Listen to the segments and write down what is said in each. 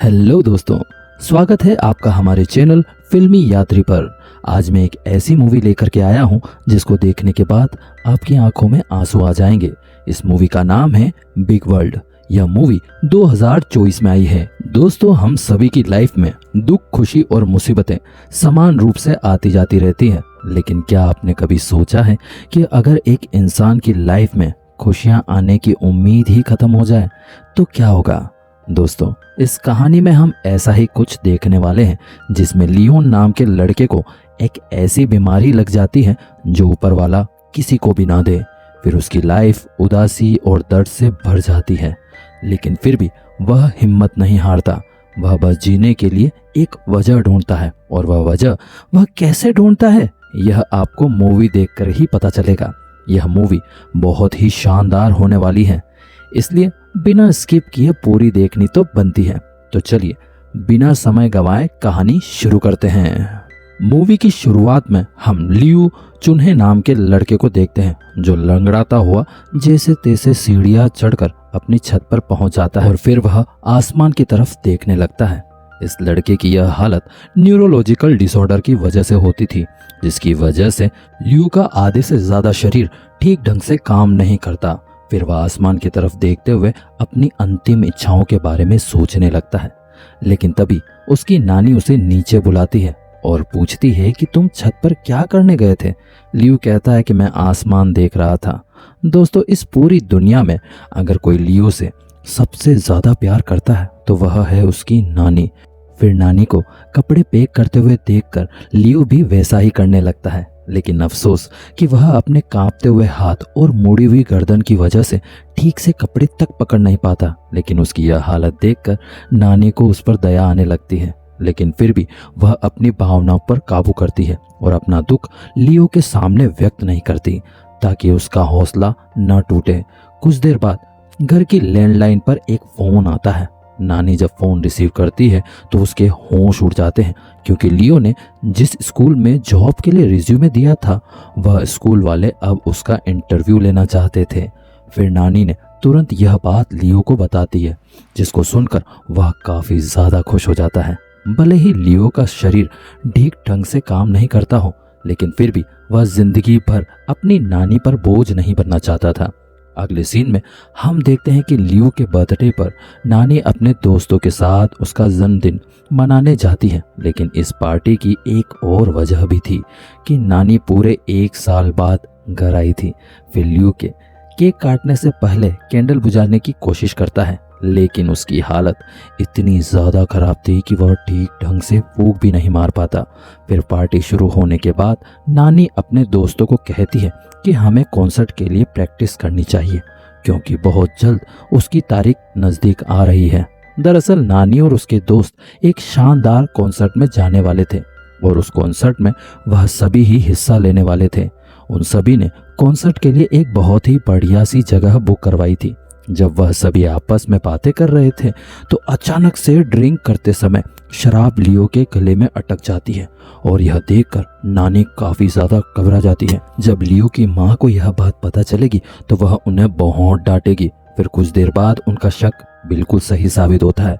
Hello दोस्तों, स्वागत है आपका हमारे चैनल फिल्मी यात्री पर। आज मैं एक ऐसी मूवी लेकर के आया हूं जिसको देखने के बाद आपकी आंखों में आंसू आ जाएंगे। इस मूवी का नाम है बिग वर्ल्ड। यह मूवी 2024 में आई है। दोस्तों, हम सभी की लाइफ में दुख, खुशी और मुसीबतें समान रूप से आती जाती रहती है, लेकिन क्या आपने कभी सोचा है कि अगर एक इंसान की लाइफ में खुशियां आने की उम्मीद ही खत्म हो जाए तो क्या होगा। दोस्तों, इस कहानी में हम ऐसा ही कुछ देखने वाले हैं जिसमें लियोन नाम के लड़के को एक ऐसी बीमारी लग जाती है जो ऊपर वाला किसी को भी ना दे। फिर उसकी लाइफ उदासी और दर्द से भर जाती है, लेकिन फिर भी वह हिम्मत नहीं हारता। वह बस जीने के लिए एक वजह ढूंढता है, और वह वजह वह कैसे ढूंढता है यह आपको मूवी देखकर ही पता चलेगा। यह मूवी बहुत ही शानदार होने वाली है, इसलिए बिना स्किप किए पूरी देखनी तो बनती है। तो चलिए बिना समय गंवाए कहानी शुरू करते हैं। मूवी की शुरुआत में हम लियू चुन्हे नाम के लड़के को देखते हैं जो लंगड़ाता हुआ जैसे तैसे सीढ़ियां चढ़कर अपनी छत पर पहुंच जाता है और फिर वह आसमान की तरफ देखने लगता है। इस लड़के की यह हालत न्यूरोलॉजिकल डिसऑर्डर की वजह से होती थी, जिसकी वजह से लियू का आधे से ज्यादा शरीर ठीक ढंग से काम नहीं करता। फिर वह आसमान की तरफ देखते हुए अपनी अंतिम इच्छाओं के बारे में सोचने लगता है, लेकिन तभी उसकी नानी उसे नीचे बुलाती है और पूछती है कि तुम छत पर क्या करने गए थे। लियू कहता है कि मैं आसमान देख रहा था। दोस्तों, इस पूरी दुनिया में अगर कोई लियू से सबसे ज्यादा प्यार करता है तो वह है उसकी नानी। फिर नानी को कपड़े पैक करते हुए देखकर लियू भी वैसा ही करने लगता है, लेकिन अफसोस कि वह अपने कांपते हुए हाथ और मुड़ी हुई गर्दन की वजह से ठीक से कपड़े तक पकड़ नहीं पाता। लेकिन उसकी यह हालत देखकर नानी को उस पर दया आने लगती है, लेकिन फिर भी वह अपनी भावनाओं पर काबू करती है और अपना दुख लियो के सामने व्यक्त नहीं करती ताकि उसका हौसला न टूटे। कुछ देर बाद घर की लैंडलाइन पर एक फोन आता है। नानी जब फोन रिसीव करती है तो उसके होश उड़ जाते हैं, क्योंकि लियो ने जिस स्कूल में जॉब के लिए रिज्यूमे दिया था वह स्कूल वाले अब उसका इंटरव्यू लेना चाहते थे। फिर नानी ने तुरंत यह बात लियो को बताती है, जिसको सुनकर वह काफी ज्यादा खुश हो जाता है। भले ही लियो का शरीर ठीक ढंग से काम नहीं करता हो, लेकिन फिर भी वह जिंदगी भर अपनी नानी पर बोझ नहीं बनना चाहता था। अगले सीन में हम देखते हैं कि लियू के बर्थडे पर नानी अपने दोस्तों के साथ उसका जन्मदिन मनाने जाती है, लेकिन इस पार्टी की एक और वजह भी थी कि नानी पूरे 1 साल बाद घर आई थी। फिर लियू के केक काटने से पहले कैंडल बुझाने की कोशिश करता है, लेकिन उसकी हालत इतनी ज़्यादा खराब थी कि वह ठीक ढंग से फूंक भी नहीं मार पाता। फिर पार्टी शुरू होने के बाद नानी अपने दोस्तों को कहती है कि हमें कॉन्सर्ट के लिए प्रैक्टिस करनी चाहिए, क्योंकि बहुत जल्द उसकी तारीख नज़दीक आ रही है। दरअसल नानी और उसके दोस्त एक शानदार कॉन्सर्ट में जाने वाले थे और उस कॉन्सर्ट में वह सभी ही हिस्सा लेने वाले थे। उन सभी ने कॉन्सर्ट के लिए एक बहुत ही बढ़िया सी जगह बुक करवाई थी। जब वह सभी आपस में बातें कर रहे थे तो अचानक से ड्रिंक करते समय शराब लियो के गले में अटक जाती है और यह देखकर नानी काफी ज्यादा घबरा जाती है। जब लियो की माँ को यह बात पता चलेगी तो वह उन्हें बहुत डांटेगी। फिर कुछ देर बाद उनका शक बिल्कुल सही साबित होता है।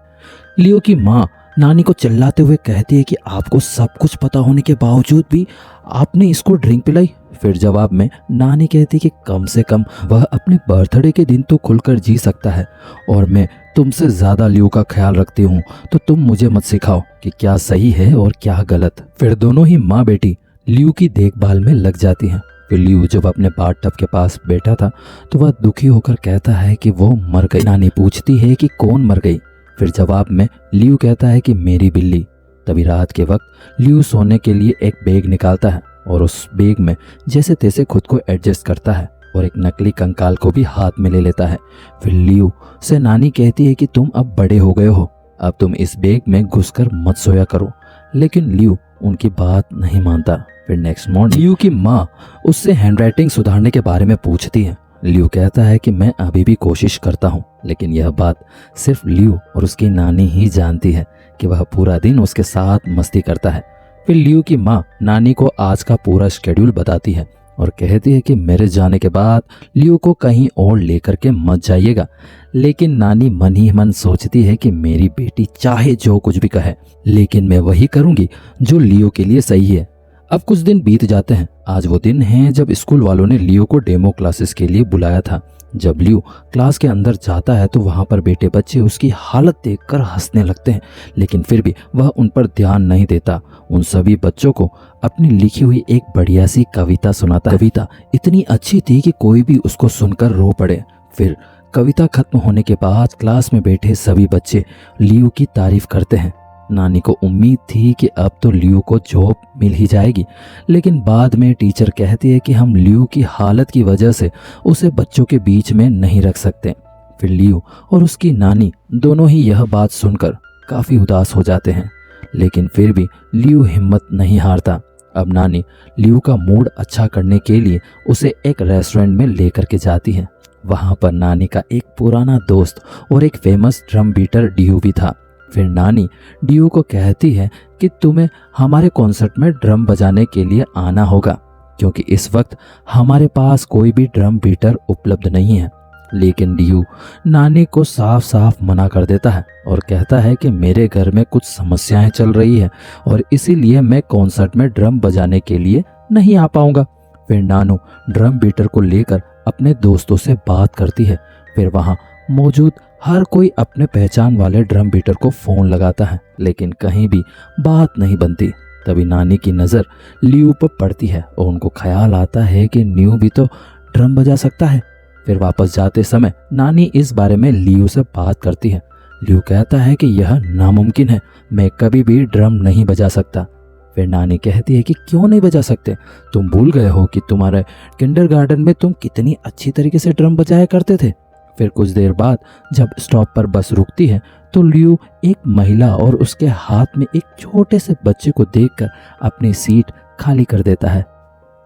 लियो की माँ नानी को चिल्लाते हुए कहती है कि आपको सब कुछ पता होने के बावजूद भी आपने इसको ड्रिंक पिलाई। फिर जवाब में नानी कहती कि कम से कम वह अपने बर्थडे के दिन तो खुलकर जी सकता है, और मैं तुमसे ज्यादा लियो का ख्याल रखती हूँ, तो तुम मुझे मत सिखाओ कि क्या सही है और क्या गलत। फिर दोनों ही माँ बेटी लियो की देखभाल में लग जाती हैं। फिर लियो जब अपने बाथटब के पास बैठा था तो वह दुखी होकर कहता है कि वो मर गई। नानी पूछती है कि कौन मर गई। फिर जवाब में लियो कहता है कि मेरी बिल्ली। तभी रात के वक्त लियो सोने के लिए एक बैग निकालता है और उस बैग में जैसे तैसे खुद को एडजस्ट करता है और एक नकली कंकाल को भी हाथ में ले लेता है। फिर लियो से नानी कहती है कि तुम अब बड़े हो गए हो, अब तुम इस बैग में घुसकर मत सोया करो। लेकिन लियो उनकी बात नहीं मानता। फिर नेक्स्ट मॉर्निंग लियो की माँ उससे हैंडराइटिंग सुधारने के बारे में पूछती है। लियो कहता है कि मैं अभी भी कोशिश करता हूँ, लेकिन यह बात सिर्फ लियो और उसकी नानी ही जानती है कि वह पूरा दिन उसके साथ मस्ती करता है। फिर लियो की माँ नानी को आज का पूरा शेड्यूल बताती है और कहती है कि मेरे जाने के बाद लियो को कहीं और लेकर के मत जाइएगा। लेकिन नानी मन ही मन सोचती है कि मेरी बेटी चाहे जो कुछ भी कहे, लेकिन मैं वही करूंगी जो लियो के लिए सही है। अब कुछ दिन बीत जाते हैं। आज वो दिन है जब स्कूल वालों ने लियो को डेमो क्लासेस के लिए बुलाया था। जब लियो क्लास के अंदर जाता है तो वहां पर बेटे बच्चे उसकी हालत देखकर हंसने लगते हैं, लेकिन फिर भी वह उन पर ध्यान नहीं देता। उन सभी बच्चों को अपनी लिखी हुई एक बढ़िया सी कविता सुनाता। कविता इतनी अच्छी थी कि कोई भी उसको सुनकर रो पड़े। फिर कविता खत्म होने के बाद क्लास में बैठे सभी बच्चे लियो की तारीफ करते हैं। नानी को उम्मीद थी कि अब तो लियो को जॉब मिल ही जाएगी, लेकिन बाद में टीचर कहती है कि हम लियो की हालत की वजह से उसे बच्चों के बीच में नहीं रख सकते। फिर लियो और उसकी नानी दोनों ही यह बात सुनकर काफी उदास हो जाते हैं, लेकिन फिर भी लियो हिम्मत नहीं हारता। अब नानी लियो का मूड अच्छा करने के लिए उसे एक रेस्टोरेंट में लेकर के जाती है। वहां पर नानी का एक पुराना दोस्त और एक फेमस ड्रम बीटर डियो भी था। फिर नानी डियो को कहती है कि तुम्हें हमारे कॉन्सर्ट में ड्रम बजाने के लिए आना होगा, क्योंकि इस वक्त हमारे पास कोई भी ड्रम बीटर उपलब्ध नहीं है। लेकिन डियो नानी को साफ साफ मना कर देता है और कहता है कि मेरे घर में कुछ समस्याएं चल रही है और इसीलिए मैं कॉन्सर्ट में ड्रम बजाने के लिए नहीं आ पाऊंगा। फिर नानू ड्रम बीटर को लेकर अपने दोस्तों से बात करती है। फिर वहां मौजूद हर कोई अपने पहचान वाले ड्रम बीटर को फोन लगाता है, लेकिन कहीं भी बात नहीं बनती। तभी नानी की नज़र लियो पर पड़ती है और उनको ख्याल आता है कि लियो भी तो ड्रम बजा सकता है। फिर वापस जाते समय नानी इस बारे में लियो से बात करती है। लियो कहता है कि यह नामुमकिन है, मैं कभी भी ड्रम नहीं बजा सकता। फिर नानी कहती है कि क्यों नहीं बजा सकते, तुम भूल गए हो कि तुम्हारे किंडरगार्टन में तुम कितनी अच्छी तरीके से ड्रम बजाया करते थे। फिर कुछ देर बाद जब स्टॉप पर बस रुकती है तो लियो एक महिला और उसके हाथ में एक छोटे से बच्चे को देखकर अपनी सीट खाली कर देता है।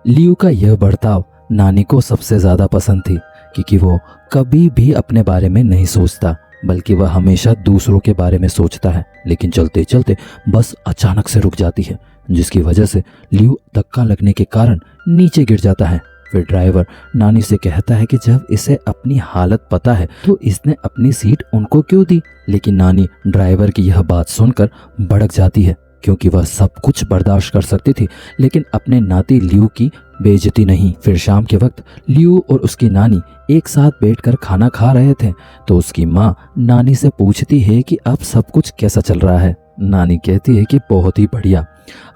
लियो का यह बर्ताव नानी को सबसे ज्यादा पसंद थी, क्योंकि वो कभी भी अपने बारे में नहीं सोचता, बल्कि वह हमेशा दूसरों के बारे में सोचता है। लेकिन चलते चलते बस अचानक से रुक जाती है, जिसकी वजह से लियो धक्का लगने के कारण नीचे गिर जाता है। फिर ड्राइवर नानी से कहता है कि जब इसे अपनी हालत पता है तो इसने अपनी सीट उनको क्यों दी। लेकिन नानी ड्राइवर की यह बात सुनकर भड़क जाती है, क्योंकि वह सब कुछ बर्दाश्त कर सकती थी, लेकिन अपने नाती लियो की बेइज्जती नहीं। फिर शाम के वक्त लियो और उसकी नानी एक साथ बैठकर खाना खा रहे थे तो उसकी माँ नानी से पूछती है कि अब सब कुछ कैसा चल रहा है। नानी कहती है कि बहुत ही बढ़िया।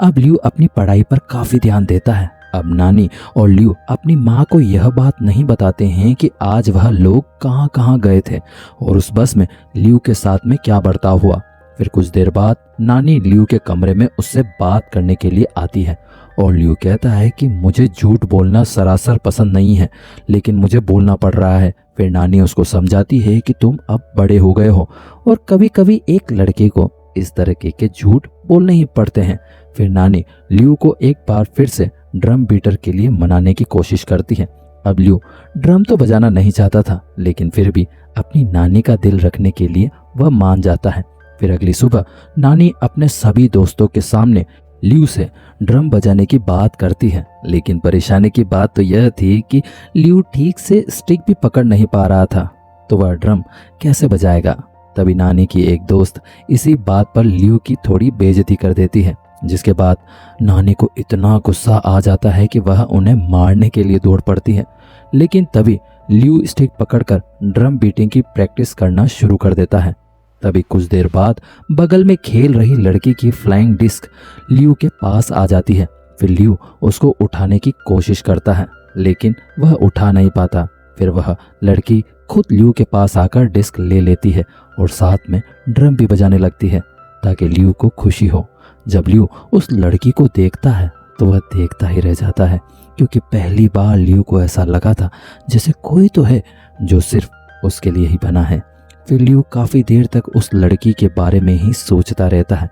अब लियो अपनी पढ़ाई पर काफी ध्यान देता है। अब नानी और लियो अपनी माँ को यह बात नहीं बताते हैं कि आज वह लोग कहाँ कहाँ गए थे और उस बस में लियो के साथ में क्या बर्ताव हुआ। फिर कुछ देर बाद नानी लियो के कमरे में उससे बात करने के लिए आती है और लियो कहता है कि मुझे झूठ बोलना सरासर पसंद नहीं है, लेकिन मुझे बोलना पड़ रहा है। फिर नानी उसको समझाती है कि तुम अब बड़े हो गए हो और कभी कभी एक लड़के को इस तरह के झूठ बोलने ही पड़ते हैं। फिर नानी लियो को एक बार फिर से ड्रम बीटर के लिए मनाने की कोशिश करती है। अब लियो ड्रम तो बजाना नहीं चाहता था, लेकिन फिर भी अपनी नानी का दिल रखने के लिए वह मान जाता है। फिर अगली सुबह नानी अपने सभी दोस्तों के सामने लियो से ड्रम बजाने की बात करती है, लेकिन परेशानी की बात तो यह थी कि लियो ठीक से स्टिक भी पकड़ नहीं पा रहा था, तो वह ड्रम कैसे बजाएगा। तभी नानी की एक दोस्त इसी बात पर लियो की थोड़ी बेइज्जती कर देती है, जिसके बाद नानी को इतना गुस्सा आ जाता है कि वह उन्हें मारने के लिए दौड़ पड़ती है। लेकिन तभी लियो स्टिक पकड़कर ड्रम बीटिंग की प्रैक्टिस करना शुरू कर देता है। तभी कुछ देर बाद बगल में खेल रही लड़की की फ्लाइंग डिस्क लियो के पास आ जाती है। फिर लियो उसको उठाने की कोशिश करता है, लेकिन वह उठा नहीं पाता। फिर वह लड़की खुद लियो के पास आकर डिस्क ले लेती है और साथ में ड्रम भी बजाने लगती है, ताकि लियो को खुशी हो। जब लियो उस लड़की को देखता है तो वह देखता ही रह जाता है, क्योंकि पहली बार लियो को ऐसा लगा था जैसे कोई तो है जो सिर्फ उसके लिए ही बना है। फिर लियो काफी देर तक उस लड़की के बारे में ही सोचता रहता है,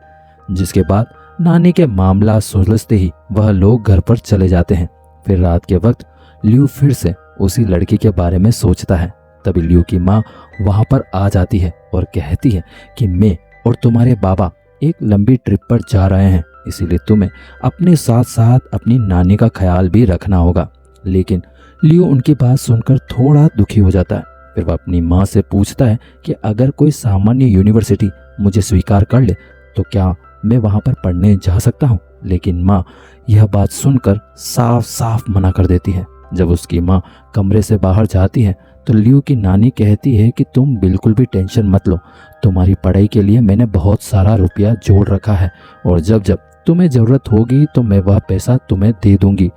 जिसके बाद नानी के मामला सुलझते ही वह लोग घर पर चले जाते हैं। फिर रात के वक्त लियो फिर से उसी लड़की के बारे में सोचता है। तभी लियो की माँ वहां पर आ जाती है और कहती है कि मैं और तुम्हारे बाबा एक लंबी ट्रिप पर जा रहे हैं, इसीलिए तुम्हें अपने साथ साथ अपनी नानी का ख्याल भी रखना होगा। लेकिन लियो उनकी बात सुनकर थोड़ा दुखी हो जाता है। फिर वह अपनी माँ से पूछता है कि अगर कोई सामान्य यूनिवर्सिटी मुझे स्वीकार कर ले तो क्या मैं वहाँ पर पढ़ने जा सकता हूँ। लेकिन माँ यह बात सुनकर साफ साफ मना कर देती है। जब उसकी माँ कमरे से बाहर जाती है तो लियो की नानी कहती है कि तुम बिल्कुल भी टेंशन मत लो, तुम्हारी पढ़ाई के लिए मैंने बहुत सारा रुपया जोड़ रखा है और जब जब तुम्हें ज़रूरत होगी तो मैं वह पैसा तुम्हें दे दूंगी।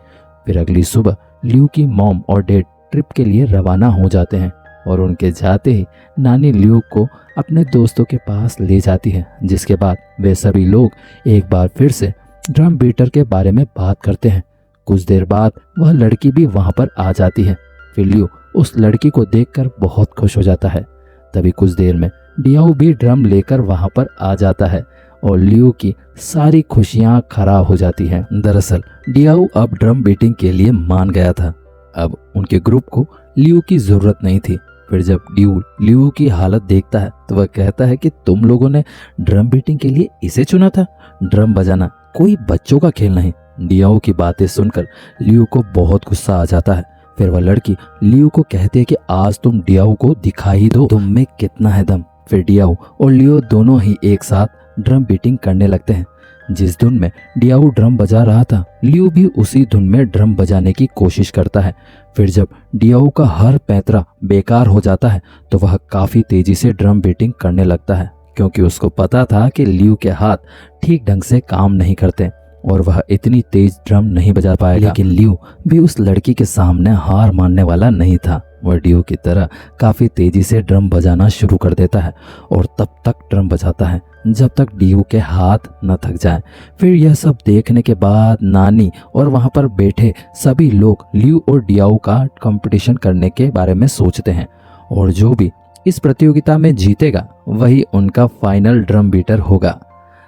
फिर अगली सुबह लियो की मॉम और डैड ट्रिप के लिए रवाना हो जाते हैं और उनके जाते ही नानी लियो को अपने दोस्तों के पास ले जाती है, जिसके बाद वे सभी लोग एक बार फिर से ड्रम बीटर के बारे में बात करते हैं। कुछ देर बाद वह लड़की भी वहां पर आ जाती है। फिर लियो उस लड़की को देखकर बहुत खुश हो जाता है। तभी कुछ देर में डियाओ भी ड्रम लेकर वहां पर आ जाता है और लियो की सारी खुशियां खराब हो जाती हैं। दरअसल डियाओ अब ड्रम बीटिंग के लिए मान गया था। अब उनके ग्रुप को लियो की जरूरत नहीं थी। फिर जब लियो की हालत देखता है तो वह कहता है कि तुम लोगों ने ड्रम बीटिंग के लिए इसे चुना था, ड्रम बजाना कोई बच्चों का खेल नहीं। डियाओ की बातें सुनकर लियो को बहुत गुस्सा आ जाता है। फिर वह लड़की लियो को कहती है कि आज तुम डियाओ को दिखा ही दो तुम में कितना है दम। फिर डियाओ और लियो दोनों ही एक साथ ड्रम बीटिंग करने लगते हैं। जिस धुन में डियाओ ड्रम बजा रहा था लियो भी उसी धुन में ड्रम बजाने की कोशिश करता है। फिर जब डियाओ का हर पैंतरा बेकार हो जाता है तो वह काफी तेजी से ड्रम बीटिंग करने लगता है, क्योंकि उसको पता था कि लियो के हाथ ठीक ढंग से काम नहीं करते और वह इतनी तेज ड्रम नहीं बजा पाएगा। लेकिन लियो भी उस लड़की के सामने हार मानने वाला नहीं था। वह डियो की तरह काफी तेजी से ड्रम बजाना शुरू कर देता है और तब तक ड्रम बजाता है जब तक डियो के हाथ न थक जाए। फिर यह सब देखने के बाद नानी और वहां पर बैठे सभी लोग लियो और डियाओ का कंपटीशन करने के बारे में सोचते हैं और जो भी इस प्रतियोगिता में जीतेगा वही उनका फाइनल ड्रम बीटर होगा।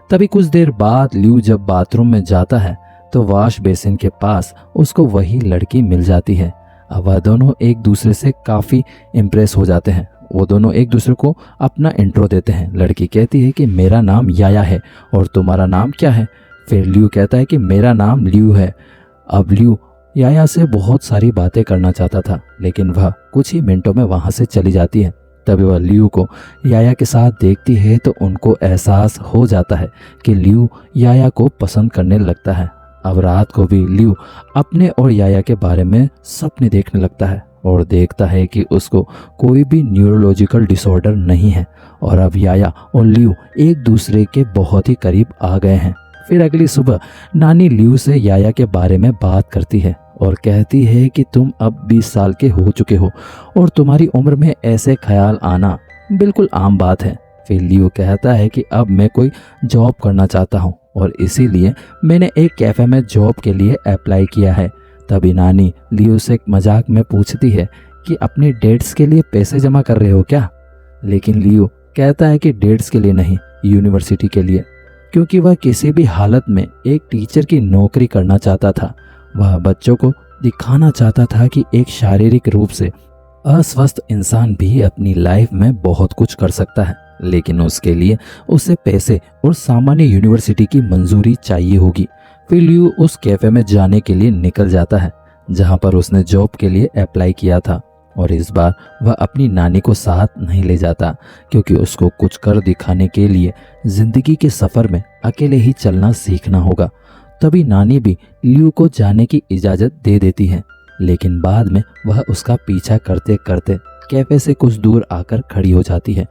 तभी कुछ देर बाद लियो जब बाथरूम में जाता है तो वॉश बेसिन के पास उसको वही लड़की मिल जाती है। अब वह दोनों एक दूसरे से काफी इम्प्रेस हो जाते हैं। वो दोनों एक दूसरे को अपना इंट्रो देते हैं। लड़की कहती है कि मेरा नाम याया है और तुम्हारा नाम क्या है। फिर लियो कहता है कि मेरा नाम लियो है। अब लियो याया से बहुत सारी बातें करना चाहता था, लेकिन वह कुछ ही मिनटों में वहां से चली जाती है। तभी वह लियो को याया के साथ देखती है तो उनको एहसास हो जाता है कि लियो याया को पसंद करने लगता है। अब रात को भी लियो अपने और याया के बारे में सपने देखने लगता है और देखता है कि उसको कोई भी न्यूरोलॉजिकल डिसऑर्डर नहीं है और अब याया और लियो एक दूसरे के बहुत ही करीब आ गए हैं। फिर अगली सुबह नानी लियो से याया के बारे में बात करती है और कहती है कि तुम अब 20 साल के हो चुके हो और तुम्हारी उम्र में ऐसे ख्याल आना बिल्कुल आम बात है। फिर लियो कहता है कि अब मैं कोई जॉब करना चाहता हूँ और इसीलिए मैंने एक कैफे में जॉब के लिए अप्लाई किया है। तभी नानी लियो से मजाक में पूछती है कि अपने डेट्स के लिए पैसे जमा कर रहे हो क्या। लेकिन लियो कहता है कि डेट्स के लिए नहीं, यूनिवर्सिटी के लिए, क्योंकि वह किसी भी हालत में एक टीचर की नौकरी करना चाहता था। वह बच्चों को दिखाना चाहता था कि एक शारीरिक रूप से अस्वस्थ इंसान भी अपनी लाइफ में बहुत कुछ कर सकता है, लेकिन उसके लिए उसे पैसे और सामान्य यूनिवर्सिटी की मंजूरी चाहिए होगी। फिर लियो उस कैफे में जाने के लिए निकल जाता है जहां पर उसने जॉब के लिए अप्लाई किया था और इस बार वह अपनी नानी को साथ नहीं ले जाता, क्योंकि उसको कुछ कर दिखाने के लिए जिंदगी के सफर में अकेले ही चलना सीखना होगा। तभी नानी भी लियो को जाने की इजाजत दे देती है, लेकिन बाद में वह उसका पीछा करते करते कैफे से कुछ दूर आकर खड़ी हो जाती है।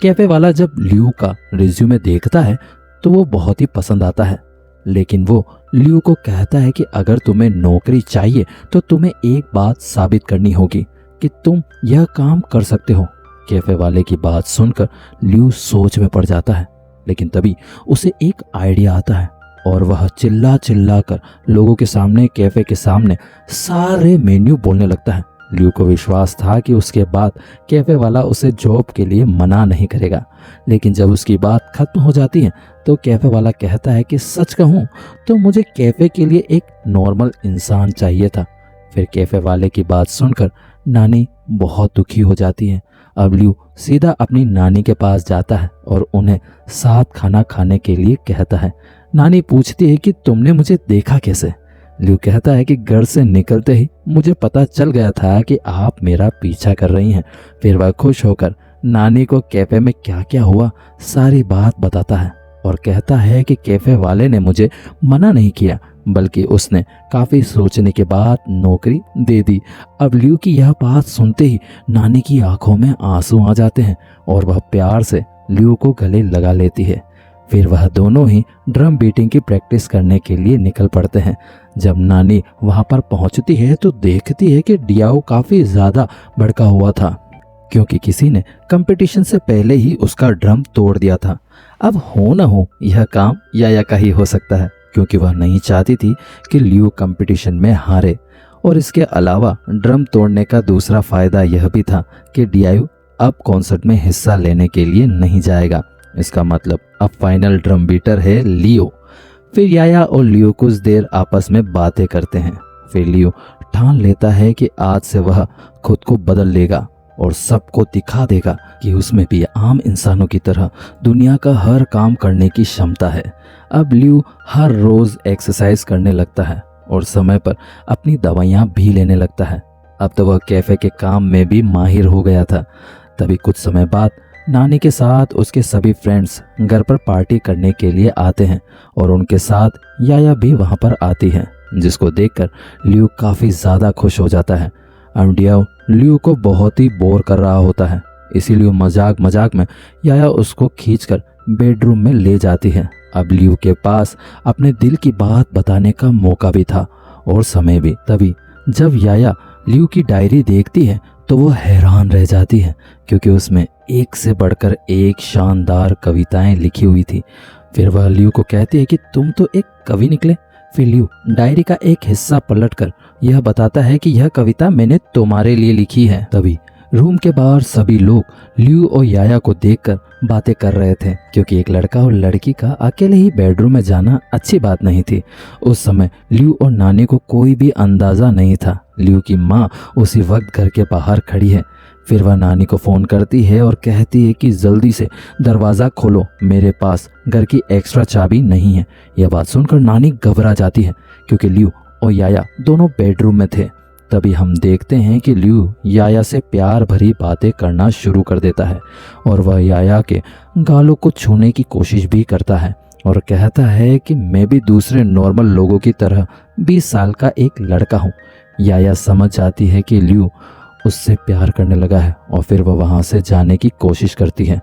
कैफे वाला जब लियो का रिज्यूमे देखता है तो वो बहुत ही पसंद आता है, लेकिन वो लियो को कहता है कि अगर तुम्हें नौकरी चाहिए तो तुम्हें एक बात साबित करनी होगी कि तुम यह काम कर सकते हो। कैफे वाले की बात सुनकर लियो सोच में पड़ जाता है, लेकिन तभी उसे एक आइडिया आता है और वह चिल्ला चिल्ला कर लोगों के सामने कैफे के सामने सारे मेन्यू बोलने लगता है। लियो को विश्वास था कि उसके बाद कैफे वाला उसे जॉब के लिए मना नहीं करेगा, लेकिन जब उसकी बात खत्म हो जाती है तो कैफे वाला कहता है कि सच कहूँ तो मुझे कैफे के लिए एक नॉर्मल इंसान चाहिए था। फिर कैफे वाले की बात सुनकर नानी बहुत दुखी हो जाती है। अब लियो सीधा अपनी नानी के पास जाता है और उन्हें साथ खाना खाने के लिए कहता है। नानी पूछती है कि तुमने मुझे देखा कैसे, लियू कहता है कि घर से निकलते ही मुझे पता चल गया था कि आप मेरा पीछा कर रही हैं। फिर वह खुश होकर नानी को कैफे में क्या क्या हुआ सारी बात बताता है और कहता है कि कैफे वाले ने मुझे मना नहीं किया, बल्कि उसने काफी सोचने के बाद नौकरी दे दी। अब लियू की यह बात सुनते ही नानी की आंखों में आंसू आ जाते हैं और वह प्यार से लियू को गले लगा लेती है। फिर वह दोनों ही ड्रम बीटिंग की प्रैक्टिस करने के लिए निकल पड़ते हैं। जब नानी वहां पर पहुंचती है तो देखती है कि डियाओ काफी ज्यादा भड़का हुआ था, क्योंकि किसी ने कंपटीशन से पहले ही उसका ड्रम तोड़ दिया था। अब हो न हो यह काम याया का ही हो सकता है, क्योंकि वह नहीं चाहती थी कि लियू कंपटीशन में हारे। और इसके अलावा ड्रम तोड़ने का दूसरा फायदा यह भी था कि डियाओ अब कॉन्सर्ट में हिस्सा लेने के लिए नहीं जाएगा। इसका मतलब अब फाइनल ड्रम बीटर है लियो। फिर याया और लियो कुछ देर आपस में बातें करते हैं। फिर लियो ठान लेता है कि आज से वह खुद को बदल लेगा और सबको दिखा देगा कि उसमें भी आम इंसानों की तरह दुनिया का हर काम करने की क्षमता है। अब लियो हर रोज एक्सरसाइज करने लगता है और समय पर अपनी दवाइयाँ भी लेने लगता है। अब तो वह कैफे के काम में भी माहिर हो गया था। तभी कुछ समय बाद नानी के साथ उसके सभी फ्रेंड्स घर पर पार्टी करने के लिए आते हैं और उनके साथ याया भी वहां पर आती है, जिसको देखकर लियू काफी ज्यादा खुश हो जाता है। डियाओ लियू को बहुत ही बोर कर रहा होता है, इसीलिए मजाक मजाक में याया उसको खींचकर बेडरूम में ले जाती है। अब लियू के पास अपने दिल की बात बताने का मौका भी था और समय भी। तभी जब याया लियू की डायरी देखती है तो वो हैरान रह जाती है, क्योंकि उसमें एक से बढ़कर एक शानदार कविताएं लिखी हुई थी। फिर वह लियू को कहती है कि तुम तो एक कवि निकले। फिर लियू डायरी का एक हिस्सा पलटकर यह बताता है कि यह कविता मैंने तुम्हारे लिए लिखी है। तभी रूम के बाहर सभी लोग लियू और याया को देखकर बातें कर रहे थे, क्योंकि एक लड़का और लड़की का अकेले ही बेडरूम में जाना अच्छी बात नहीं थी। उस समय लियू और नानी को कोई भी अंदाजा नहीं था। लियू की माँ उसी वक्त घर के बाहर खड़ी है। फिर वह नानी को फोन करती है और कहती है कि जल्दी से दरवाजा खोलो, मेरे पास घर की एक्स्ट्रा चाबी नहीं है। यह बात सुनकर नानी घबरा जाती है, क्योंकि लियू और याया दोनों बेडरूम में थे। तभी हम देखते हैं कि लियू याया से प्यार भरी बातें करना शुरू कर देता है और वह याया के गालों को छूने की कोशिश भी करता है और कहता है कि मैं भी दूसरे नॉर्मल लोगों की तरह 20 साल का एक लड़का हूँ। याया समझ जाती है कि लियू उससे प्यार करने लगा है और फिर वह वहाँ से जाने की कोशिश करती है,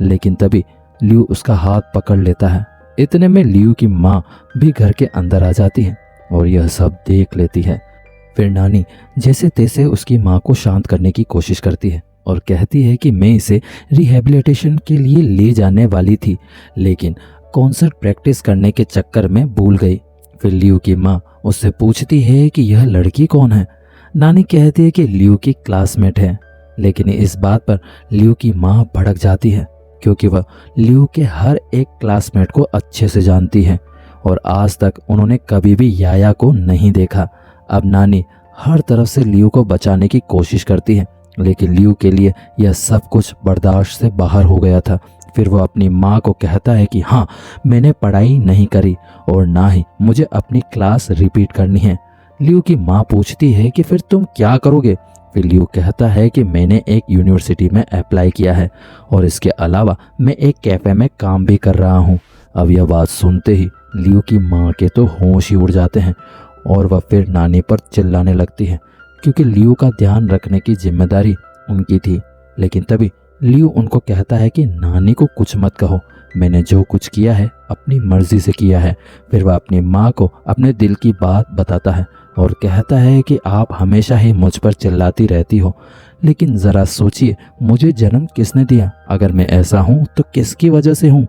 लेकिन तभी लियू उसका हाथ पकड़ लेता है। इतने में लियू की माँ भी घर के अंदर आ जाती है और यह सब देख लेती है। फिर नानी जैसे तैसे उसकी माँ को शांत करने की कोशिश करती है और कहती है कि मैं इसे रिहैबिलिटेशन के लिए ले जाने वाली थी, लेकिन कॉन्सर्ट प्रैक्टिस करने के चक्कर में भूल गई। फिर लियू की माँ उससे पूछती है कि यह लड़की कौन है। नानी कहती है कि लियू की क्लासमेट है, लेकिन इस बात पर लियू की माँ भड़क जाती है, क्योंकि वह लियू के हर एक क्लासमेट को अच्छे से जानती है और आज तक उन्होंने कभी भी याया को नहीं देखा। अब नानी हर तरफ से लियू को बचाने की कोशिश करती है, लेकिन लियू के लिए यह सब कुछ बर्दाश्त से बाहर हो गया था। फिर वह अपनी माँ को कहता है कि हाँ, मैंने पढ़ाई नहीं करी और ना ही मुझे अपनी क्लास रिपीट करनी है। लियू की माँ पूछती है कि फिर तुम क्या करोगे। फिर लियू कहता है कि मैंने एक यूनिवर्सिटी में अप्लाई किया है और इसके अलावा मैं एक कैफे में काम भी कर रहा हूँ। अब यह बात सुनते ही लियू की माँ के तो होश ही उड़ जाते हैं और वह फिर नानी पर चिल्लाने लगती है, क्योंकि लियू का ध्यान रखने की जिम्मेदारी उनकी थी। लेकिन तभी लियू उनको कहता है कि नानी को कुछ मत कहो, मैंने जो कुछ किया है अपनी मर्जी से किया है। फिर वह अपनी माँ को अपने दिल की बात बताता है और कहता है कि आप हमेशा ही मुझ पर चिल्लाती रहती हो, लेकिन ज़रा सोचिए, मुझे जन्म किसने दिया? अगर मैं ऐसा हूँ तो किसकी वजह से हूँ?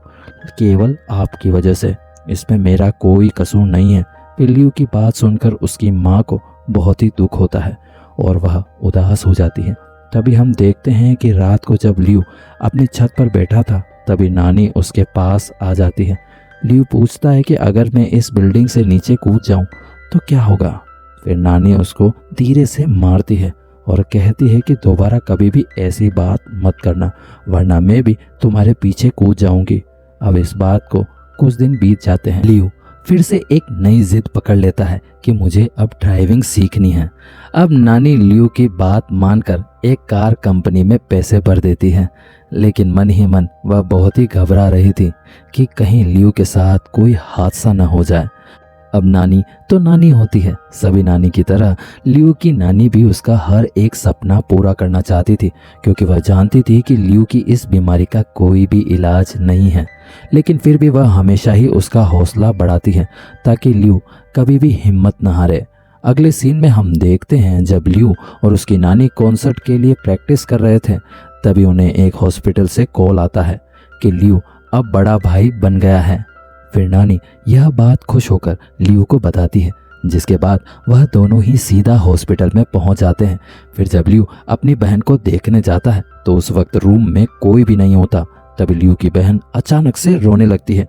केवल आपकी वजह से। इसमें मेरा कोई कसूर नहीं है। फिर लियू की बात सुनकर उसकी माँ को बहुत ही दुख होता है और वह उदास हो जाती है। तभी हम देखते हैं कि रात को जब लियू अपनी छत पर बैठा था, तभी नानी उसके पास आ जाती है। लियू पूछता है कि अगर मैं इस बिल्डिंग से नीचे कूद जाऊं तो क्या होगा। फिर नानी उसको धीरे से मारती है और कहती है कि दोबारा कभी भी ऐसी बात मत करना, वरना मैं भी तुम्हारे पीछे कूद जाऊंगी। अब इस बात को कुछ दिन बीत जाते हैं। लियू फिर से एक नई जिद पकड़ लेता है कि मुझे अब ड्राइविंग सीखनी है। अब नानी लियू की बात मानकर एक कार कंपनी में पैसे भर देती है, लेकिन मन ही मन वह बहुत ही घबरा रही थी कि कहीं लियू के साथ कोई हादसा न हो जाए। अब नानी तो नानी होती है, सभी नानी की तरह लियू की नानी भी उसका हर एक सपना पूरा करना चाहती थी, क्योंकि वह जानती थी कि लियू की इस बीमारी का कोई भी इलाज नहीं है। लेकिन फिर भी वह हमेशा ही उसका हौसला बढ़ाती है ताकि लियू कभी भी हिम्मत न हारे। अगले सीन में हम देखते हैं जब लियू और उसकी नानी कॉन्सर्ट के लिए प्रैक्टिस कर रहे थे, तभी उन्हें एक हॉस्पिटल से कॉल आता है कि लियू अब बड़ा भाई बन गया है। फिर नानी यह बात खुश होकर लियू को बताती है, जिसके बाद वह दोनों ही सीधा हॉस्पिटल में पहुंच जाते हैं। फिर जब लियू अपनी बहन को देखने जाता है तो उस वक्त रूम में कोई भी नहीं होता। तभी लियू की बहन अचानक से रोने लगती है।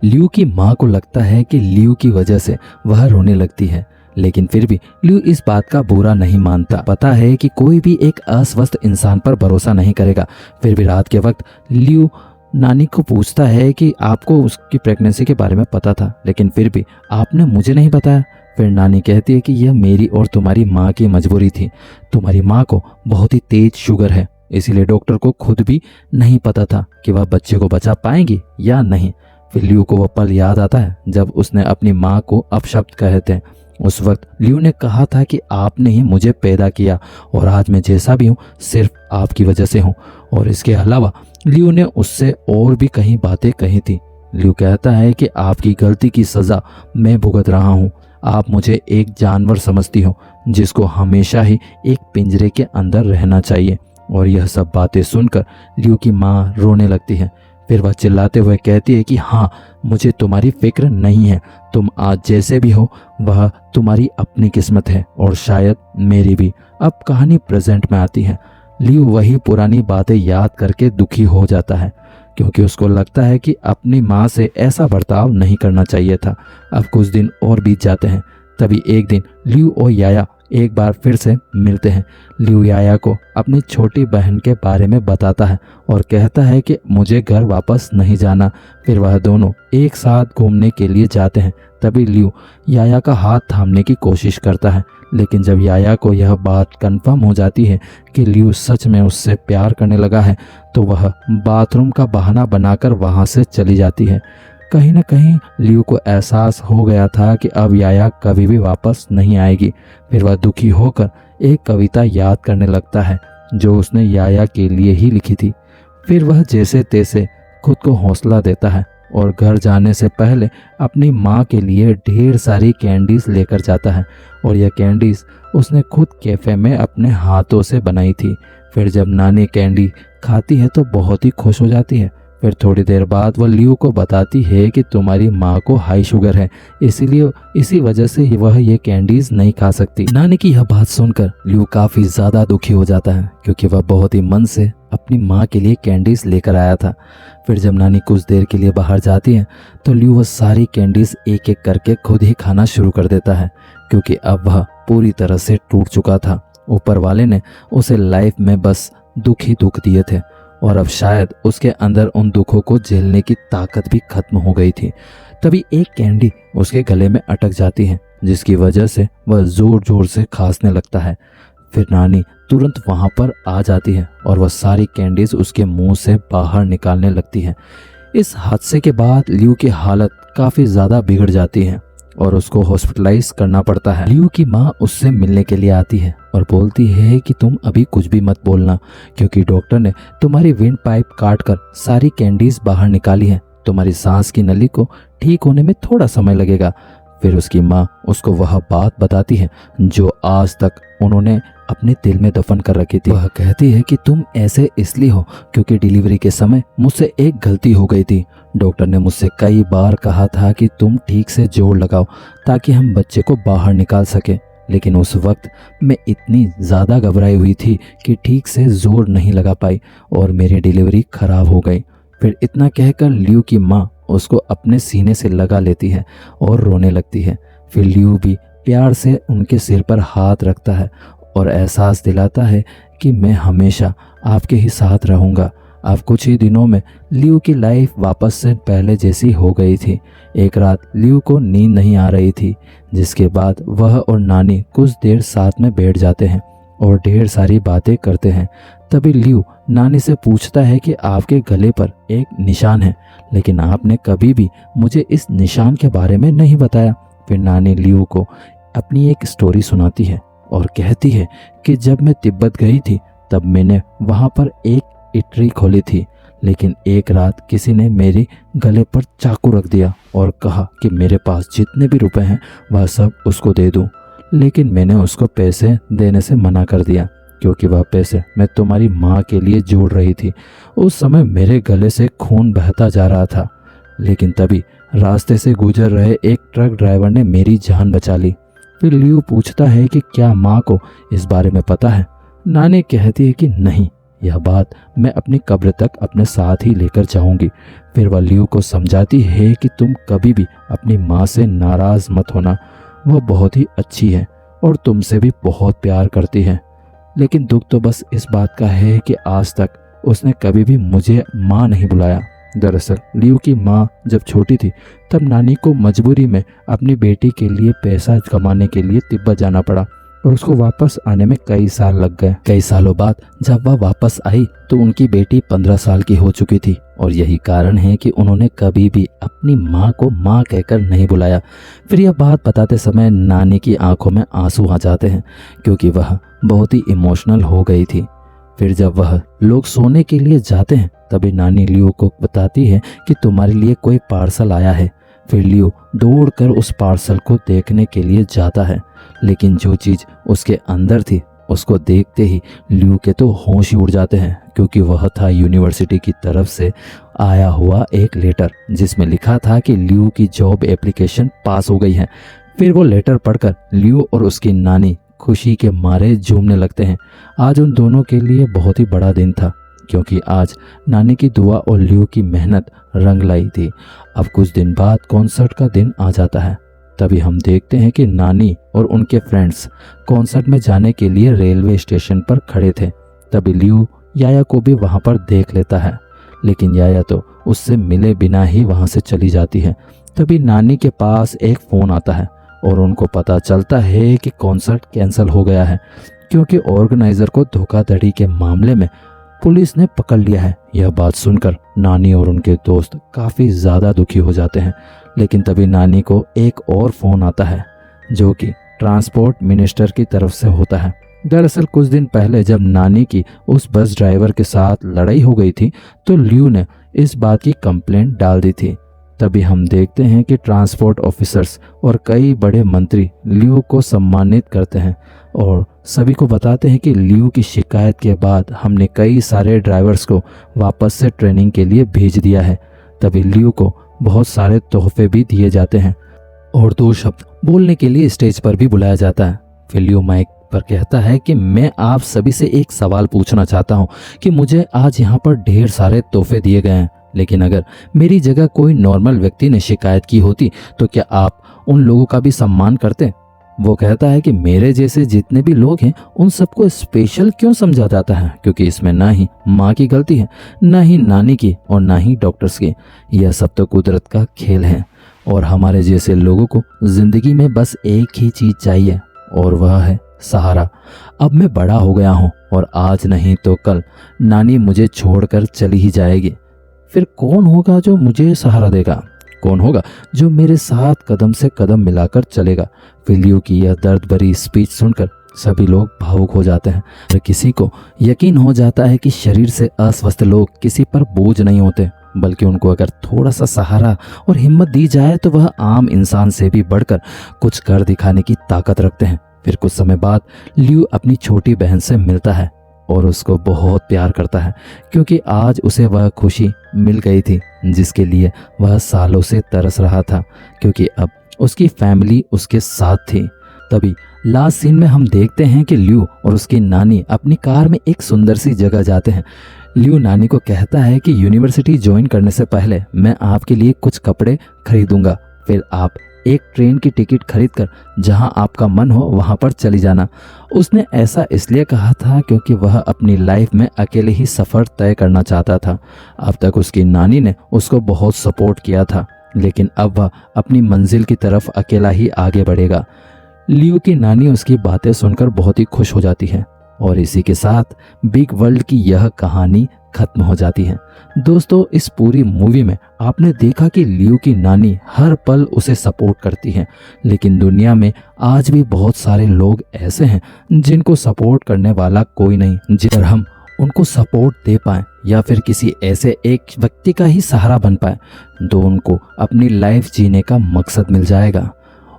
लियू की माँ को लगता है कि लियू की वजह से वह रोने लगती है, लेकिन फिर भी लियू इस बात का बुरा नहीं मानता। पता है कि कोई भी एक अस्वस्थ इंसान पर भरोसा नहीं करेगा। फिर भी रात के वक्त लियू नानी को पूछता है कि आपको उसकी प्रेगनेंसी के बारे में पता था, लेकिन फिर भी आपने मुझे नहीं बताया। फिर नानी कहती है कि यह मेरी और तुम्हारी माँ की मजबूरी थी। तुम्हारी माँ को बहुत ही तेज शुगर है, इसीलिए डॉक्टर को खुद भी नहीं पता था कि वह बच्चे को बचा पाएंगी या नहीं। फिर लियू को वह पल याद आता है जब उसने अपनी माँ को अपशब्द कहे थे। उस वक्त लियू ने कहा था कि आपने ही मुझे पैदा किया और आज मैं जैसा भी हूँ सिर्फ आपकी वजह से हूँ। और इसके अलावा लियू ने उससे और भी कई बातें कही थी। लियू कहता है कि आपकी गलती की सज़ा मैं भुगत रहा हूँ। आप मुझे एक जानवर समझती हो जिसको हमेशा ही एक पिंजरे के अंदर रहना चाहिए। और यह सब बातें सुनकर लियू की माँ रोने लगती है। फिर वह चिल्लाते हुए कहती है कि हाँ, मुझे तुम्हारी फिक्र नहीं है। तुम आज जैसे भी हो वह तुम्हारी अपनी किस्मत है और शायद मेरी भी। अब कहानी प्रेजेंट में आती है। लियू वही पुरानी बातें याद करके दुखी हो जाता है, क्योंकि उसको लगता है कि अपनी माँ से ऐसा बर्ताव नहीं करना चाहिए था। अब कुछ दिन और बीत जाते हैं। तभी एक दिन लियू और याया एक बार फिर से मिलते हैं। लियू याया को अपनी छोटी बहन के बारे में बताता है और कहता है कि मुझे घर वापस नहीं जाना। फिर वह दोनों एक साथ घूमने के लिए जाते हैं। तभी लियू याया का हाथ थामने की कोशिश करता है, लेकिन जब याया को यह बात कंफर्म हो जाती है कि लियू सच में उससे प्यार करने लगा है, तो वह बाथरूम का बहाना बनाकर वहां से चली जाती है। कहीं न कहीं लियू को एहसास हो गया था कि अब याया कभी भी वापस नहीं आएगी। फिर वह दुखी होकर एक कविता याद करने लगता है जो उसने याया के लिए ही लिखी थी। फिर वह जैसे तैसे खुद को हौसला देता है और घर जाने से पहले अपनी माँ के लिए ढेर सारी कैंडीज लेकर जाता है। और यह कैंडीज उसने खुद कैफे में अपने हाथों से बनाई थी। फिर जब नानी कैंडी खाती है तो बहुत ही खुश हो जाती है। फिर थोड़ी देर बाद वह लियू को बताती है कि तुम्हारी माँ को हाई शुगर है, इसीलिए इसी वजह से वह ये कैंडीज नहीं खा सकती। नानी की यह बात सुनकर लियू काफी ज्यादा दुखी हो जाता है, क्योंकि वह बहुत ही मन से अपनी माँ के लिए कैंडीज लेकर आया था। फिर जब नानी कुछ देर के लिए बाहर जाती है तो लियू वह सारी कैंडीज एक एक करके खुद ही खाना शुरू कर देता है, क्योंकि अब वह पूरी तरह से टूट चुका था। ऊपर वाले ने उसे लाइफ में बस दुख ही दुख दिए थे और अब शायद उसके अंदर उन दुखों को झेलने की ताकत भी खत्म हो गई थी। तभी एक कैंडी उसके गले में अटक जाती है, जिसकी वजह से वह जोर जोर से खांसने लगता है। फिर नानी तुरंत वहां पर आ जाती है और वह सारी कैंडीज उसके मुंह से बाहर निकालने लगती है। इस हादसे के बाद लियू की हालत काफी ज्यादा बिगड़ जाती है और उसको हॉस्पिटलाइज करना पड़ता है। लियू की माँ उससे मिलने के लिए आती है और बोलती है कि तुम अभी कुछ भी मत बोलना, क्योंकि डॉक्टर ने तुम्हारी विंड पाइप काट कर सारी कैंडीज बाहर निकाली है। तुम्हारी सांस की नली को ठीक होने में थोड़ा समय लगेगा। फिर उसकी माँ उसको वह बात बताती है जो आज तक उन्होंने अपने दिल में दफन कर रखी थी। वह कहती है कि तुम ऐसे इसलिए हो क्योंकि डिलीवरी के समय मुझसे एक गलती हो गई थी। डॉक्टर ने मुझसे कई बार कहा था कि तुम ठीक से जोड़ लगाओ ताकि हम बच्चे को बाहर निकाल सके, लेकिन उस वक्त मैं इतनी ज़्यादा घबराई हुई थी कि ठीक से जोर नहीं लगा पाई और मेरी डिलीवरी खराब हो गई। फिर इतना कहकर लियू की माँ उसको अपने सीने से लगा लेती है और रोने लगती है। फिर लियू भी प्यार से उनके सिर पर हाथ रखता है और एहसास दिलाता है कि मैं हमेशा आपके ही साथ रहूँगा। अब कुछ ही दिनों में लियो की लाइफ वापस से पहले जैसी हो गई थी। एक रात लियो को नींद नहीं आ रही थी, जिसके बाद वह और नानी कुछ देर साथ में बैठ जाते हैं और ढेर सारी बातें करते हैं। तभी लियो नानी से पूछता है कि आपके गले पर एक निशान है, लेकिन आपने कभी भी मुझे इस निशान के बारे में नहीं बताया। फिर नानी लियो को अपनी एक स्टोरी सुनाती है और कहती है कि जब मैं तिब्बत गई थी तब मैंने वहाँ पर एक इटरी खोली थी, लेकिन एक रात किसी ने मेरे गले पर चाकू रख दिया और कहा कि मेरे पास जितने भी रुपए हैं वह सब उसको दे दूं। लेकिन मैंने उसको पैसे देने से मना कर दिया, क्योंकि वह पैसे मैं तुम्हारी माँ के लिए जोड़ रही थी। उस समय मेरे गले से खून बहता जा रहा था, लेकिन तभी रास्ते से गुजर रहे एक ट्रक ड्राइवर ने मेरी जान बचा ली। फिर लियो पूछता है कि क्या माँ को इस बारे में पता है। नानी कहती है कि नहीं, यह बात मैं अपनी कब्र तक अपने साथ ही लेकर जाऊंगी। फिर वह लियो को समझाती है कि तुम कभी भी अपनी माँ से नाराज मत होना, वह बहुत ही अच्छी है और तुमसे भी बहुत प्यार करती है। लेकिन दुख तो बस इस बात का है कि आज तक उसने कभी भी मुझे माँ नहीं बुलाया। दरअसल लियो की माँ जब छोटी थी तब नानी को मजबूरी में अपनी बेटी के लिए पैसा कमाने के लिए तिब्बत जाना पड़ा और उसको वापस आने में कई साल लग गए। कई सालों बाद जब वह वापस आई तो उनकी बेटी 15 साल की हो चुकी थी और यही कारण है कि उन्होंने कभी भी अपनी माँ को माँ कहकर नहीं बुलाया। फिर यह बात बताते समय नानी की आंखों में आंसू आ जाते हैं, क्योंकि वह बहुत ही इमोशनल हो गई थी। फिर जब वह लोग सोने के लिए जाते हैं तभी नानी लियो को बताती है कि तुम्हारे लिए कोई पार्सल आया है। फिर लियो दौड़कर उस पार्सल को देखने के लिए जाता है, लेकिन जो चीज़ उसके अंदर थी उसको देखते ही लियो के तो होश ही उड़ जाते हैं, क्योंकि वह था यूनिवर्सिटी की तरफ से आया हुआ एक लेटर जिसमें लिखा था कि लियो की जॉब एप्लीकेशन पास हो गई है। फिर वो लेटर पढ़कर लियो और उसकी नानी खुशी के मारे झूमने लगते हैं। आज उन दोनों के लिए बहुत ही बड़ा दिन था, क्योंकि आज नानी की दुआ और लियो की मेहनत रंग लाई थी। अब कुछ दिन बाद कॉन्सर्ट का दिन आ जाता है। तभी हम देखते हैं कि नानी और उनके फ्रेंड्स कॉन्सर्ट में जाने के लिए रेलवे स्टेशन पर खड़े थे। तभी लियो याया को भी वहां पर देख लेता है, लेकिन याया तो उससे मिले बिना ही वहां से चली जाती है। तभी नानी के पास एक फ़ोन आता है और उनको पता चलता है कि कॉन्सर्ट कैंसिल हो गया है, क्योंकि ऑर्गेनाइजर को धोखाधड़ी के मामले में पुलिस ने पकड़ लिया है। यह बात सुनकर नानी और उनके दोस्त काफ़ी ज़्यादा दुखी हो जाते हैं। लेकिन तभी नानी को एक और फ़ोन आता है, जो कि ट्रांसपोर्ट मिनिस्टर की तरफ से होता है। दरअसल कुछ दिन पहले जब नानी की उस बस ड्राइवर के साथ लड़ाई हो गई थी तो लियो ने इस बात की कंप्लेंट डाल दी थी। तभी हम देखते हैं कि ट्रांसपोर्ट ऑफिसर्स और कई बड़े मंत्री लियो को सम्मानित करते हैं और सभी को बताते हैं कि लियो की शिकायत के बाद हमने कई सारे ड्राइवर्स को वापस से ट्रेनिंग के लिए भेज दिया है। तभी लियो को बहुत सारे तोहफे भी दिए जाते हैं और 2 शब्द बोलने के लिए स्टेज पर भी बुलाया जाता है। फिर लियो माइक पर कहता है कि मैं आप सभी से एक सवाल पूछना चाहता हूं कि मुझे आज यहाँ पर ढेर सारे तोहफे दिए गए हैं, लेकिन अगर मेरी जगह कोई नॉर्मल व्यक्ति ने शिकायत की होती तो क्या आप उन लोगों का भी सम्मान करते? वो कहता है कि मेरे जैसे जितने भी लोग हैं उन सबको स्पेशल क्यों समझा जाता है, क्योंकि इसमें ना ही माँ की गलती है, ना ही नानी की और ना ही डॉक्टर्स की। यह सब तो कुदरत का खेल है और हमारे जैसे लोगों को जिंदगी में बस एक ही चीज चाहिए और वह है सहारा। अब मैं बड़ा हो गया हूँ और आज नहीं तो कल नानी मुझे छोड़कर चली ही जाएगी। फिर कौन होगा जो मुझे सहारा देगा? कौन होगा जो मेरे साथ कदम से कदम मिलाकर चलेगा? फिर लियो की यह दर्द भरी स्पीच सुनकर सभी लोग भावुक हो जाते हैं और किसी को यकीन हो जाता है कि शरीर से अस्वस्थ लोग किसी पर बोझ नहीं होते, बल्कि उनको अगर थोड़ा सा सहारा और हिम्मत दी जाए तो वह आम इंसान से भी बढ़कर कुछ कर दिखाने की ताकत रखते हैं। फिर कुछ समय बाद लियो अपनी छोटी बहन से मिलता है और उसको बहुत प्यार करता है, क्योंकि आज उसे वह खुशी मिल गई थी जिसके लिए वह सालों से तरस रहा था, क्योंकि अब उसकी फैमिली उसके साथ थी। तभी लास्ट सीन में हम देखते हैं कि लियो और उसकी नानी अपनी कार में एक सुंदर सी जगह जाते हैं। लियो नानी को कहता है कि यूनिवर्सिटी ज्वाइन करने से पहले मैं आपके लिए कुछ कपड़े खरीदूंगा, फिर आप एक ट्रेन की टिकट खरीदकर जहां आपका मन हो वहां पर चली जाना। उसने ऐसा इसलिए कहा था क्योंकि वह अपनी लाइफ में अकेले ही सफ़र तय करना चाहता था। अब तक उसकी नानी ने उसको बहुत सपोर्ट किया था, लेकिन अब वह अपनी मंजिल की तरफ अकेला ही आगे बढ़ेगा। लियो की नानी उसकी बातें सुनकर बहुत ही खुश हो जाती है और इसी के साथ बिग वर्ल्ड की यह कहानी खत्म हो जाती है। दोस्तों, इस पूरी मूवी में आपने देखा कि लियो की नानी हर पल उसे सपोर्ट करती हैं, लेकिन दुनिया में आज भी बहुत सारे लोग ऐसे हैं जिनको सपोर्ट करने वाला कोई नहीं। जिधर हम उनको सपोर्ट दे पाएं या फिर किसी ऐसे एक व्यक्ति का ही सहारा बन पाए तो उनको अपनी लाइफ जीने का मकसद मिल जाएगा।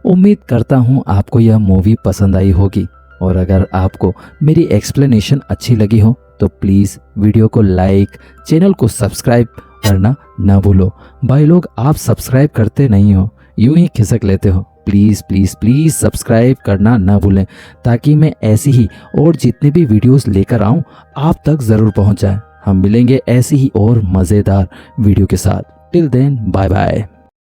उम्मीद करता हूँ आपको यह मूवी पसंद आई होगी, और अगर आपको मेरी एक्सप्लेनेशन अच्छी लगी हो तो प्लीज़ वीडियो को लाइक, चैनल को सब्सक्राइब करना ना भूलो। भाई लोग, आप सब्सक्राइब करते नहीं हो, यूं ही खिसक लेते हो। प्लीज़ प्लीज़ प्लीज़ सब्सक्राइब करना ना भूलें ताकि मैं ऐसी ही और जितनी भी वीडियोस लेकर आऊं आप तक ज़रूर पहुंच जाए। हम मिलेंगे ऐसी ही और मज़ेदार वीडियो के साथ। Till then, bye bye.